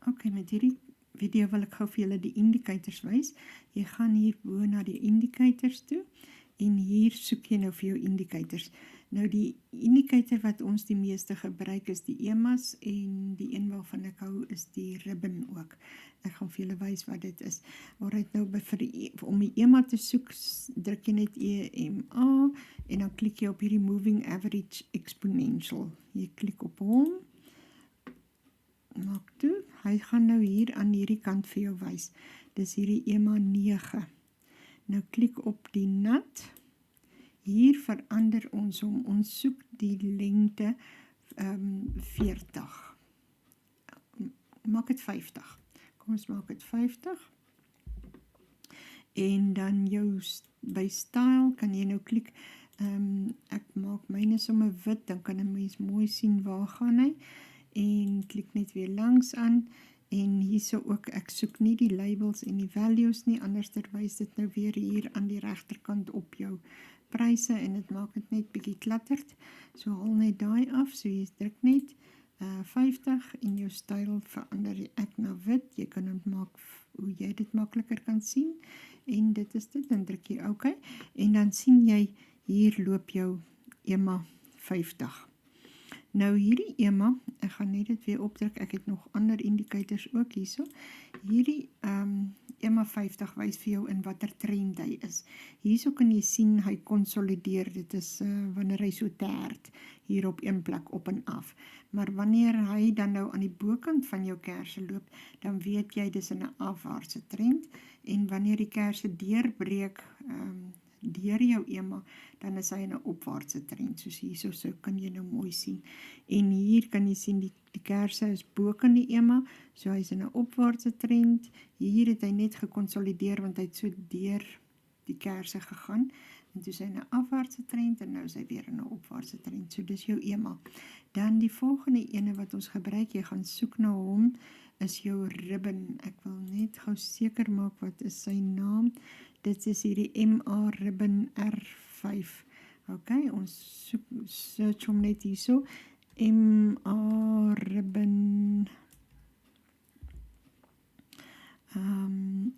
Ok, met hierdie video wil ek gou vir julle die indicators wys. Jy gaan hier bo na die indicators toe en hier soek jy nou vir jou indicators. Nou die indicator wat ons die meeste gebruik is die EMA's en die een waarvan ek hou is die ribbon ook. Ek gaan vir julle wys wat dit is. Alright, nou om die EMA te soek, druk jy net EMA en dan klik jy op hierdie Moving Average Exponential. Jy klik op hom. Maak toe, hy gaan nou hier aan hierdie kant vir jou wys. Dis hierdie EMA 9. Nou klik op die nat. Hier verander ons hom. Ons soek die lengte 40. Maak dit 50. Kom ons maak dit 50. En dan by style kan jy nou klik. Ek maak myne sommer wit, dan kan 'n mens mooi sien waar gaan hy. En klik net weer langs aan en hierso ook, ek soek nie die labels en die values nie, anders wys dit nou weer hier aan die regterkant op jou pryse en dit maak dit net bietjie klatterd. So haal net daai af, so jy druk net 50 en jou styl verander ek na wit. Jy kan dit maak hoe jy dit makliker kan sien en dit is dit, dan druk jy OK en dan sien jy hier loop jou EMA 50. Nou hierdie EMA, ek gaan net dit weer opdruk, ek het nog ander indicators ook hierso. Hierdie EMA 50 wys vir jou in watter trend hy is. Hierso kan jy sien hy konsolideer, dit is wanneer hy so terd hier op een plek op en af. Maar wanneer hy dan nou aan die bokant van jou kerse loop, dan weet jy dis in 'n afwaartse trend en wanneer die kerse deurbreek deur jou EMA, dan is hy in 'n opwaartse trend, soos hierso so kan jy nou mooi sien. En hier kan jy sien die kerse is bokant die EMA, so hy is in 'n opwaartse trend. Hier het hy net gekonsolideer want hy het so deur die kerse gegaan en toe is hy in 'n afwaartse trend en nou is hy weer in 'n opwaartse trend. So dis jou EMA. Dan die volgende ene wat ons gebruik, jy gaan soek na hom, is jou ribbon. Ek wil net gou seker maak wat is sy naam. Dit is hierdie MA ribbon R5. Ok, ons search hom net hierso. MA ribbon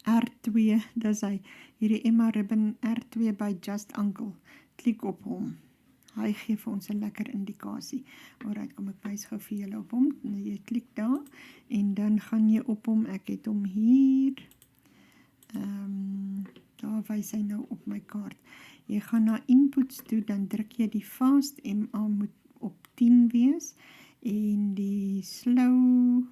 R2, dis hy. Hierdie MA ribbon R2 by Just Uncle. Klik op hom. Hy gee vir ons 'n lekker indikasie. Alright, kom ek wys gou vir julle op hom. Jy klik daar en dan gaan jy op hom. Ek het hom hier. Daar wys hy nou op my kaart. Jy gaan na inputs toe, dan druk jy die fast MA moet op 10 wees en die slow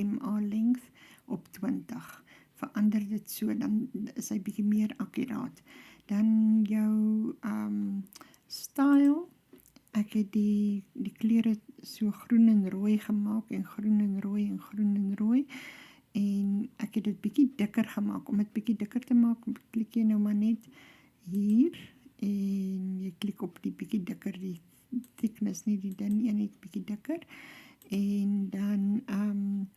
MA length op 20. Verander dit so, dan is hy bietjie meer akkuraat. Dan jou style, ek het die kleure so groen en rooi gemaak en groen en rooi en groen en rooi. En ek het dit bietjie dikker gemaak. Om dit bietjie dikker te maak, klik jy nou maar net hier en jy klik op die bietjie dikker, die thickness, nie die dun een, net bietjie dikker. En dan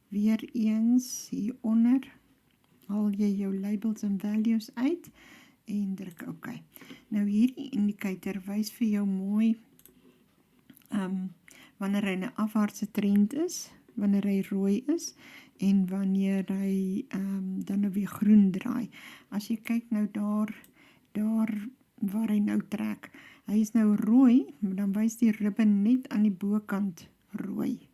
weer eens hieronder haal jy jou labels en values uit en druk OK. Nou hierdie indicator wys vir jou mooi wanneer hy 'n afwaartse trend is, wanneer hy rooi is en wanneer hy dan nou weer groen draai. As jy kyk nou daar waar hy nou trek, hy is nou rooi, maar dan wys die ribbon net aan die bokant rooi.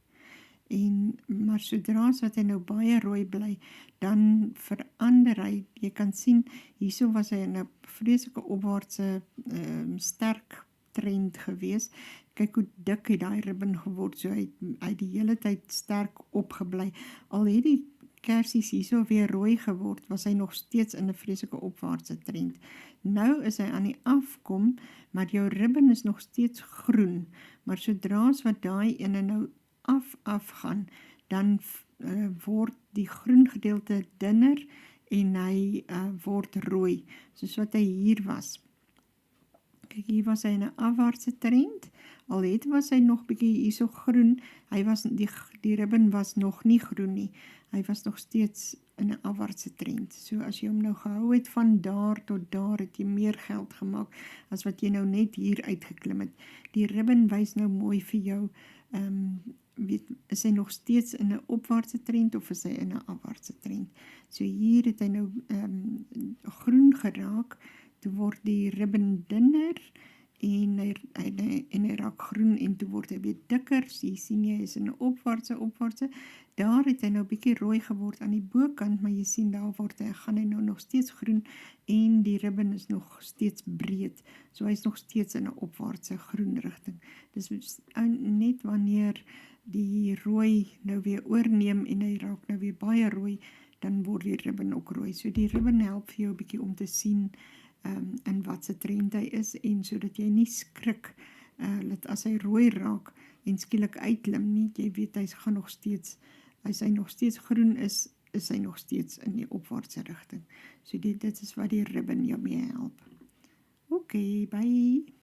Maar sodra wat hy nou baie rooi bly, dan verander hy, jy kan sien, hierso was hy in 'n vreeslike opwaartse sterk trend gewees. Kyk hoe dik het daai ribbon geword, so hy die hele tyd sterk opgebly. Al het die kersies hierso weer rooi geword, was hy nog steeds in 'n vreeslike opwaartse trend. Nou is hy aan die afkom, maar jou ribbon is nog steeds groen, maar sodra wat daai ene nou afgaan, dan word die groen gedeelte dunner en hy word rooi, soos wat hy hier was. Kyk, hier was hy in 'n afwaartse trend, al was hy nog bietjie hierso groen, die ribbon was nog nie groen nie, hy was nog steeds in 'n afwaartse trend. So as jy hom nou gehou het van daar tot daar, het jy meer geld gemaak, as wat jy nou net hier uitgeklim het. Die ribbon wys nou mooi vir jou, is is hy nog steeds in 'n opwaartse trend of is hy in 'n afwaartse trend. So hier het hy nou groen geraak, toe word die ribbon dunner en hy raak groen en toe word hy weer dikker. So jy sien jy is in 'n opwaartse. Daar het hy nou bietjie rooi geword aan die bokant, maar jy sien daar gaan hy nou nog steeds groen en die ribbon is nog steeds breed. So hy is nog steeds in 'n opwaartse groen rigting. Dis net wanneer die rooi nou weer oorneem en hy raak nou weer baie rooi, dan word die ribbon ook rooi. So die ribbon help vir jou 'n bietjie om te sien in watse trend hy is en sodat jy nie skrik dat as hy rooi raak en skielik uitklim nie, jy weet as hy nog steeds groen is hy nog steeds in die opwaartse rigting. So dit is wat die ribbon jou mee help. Okay, bye.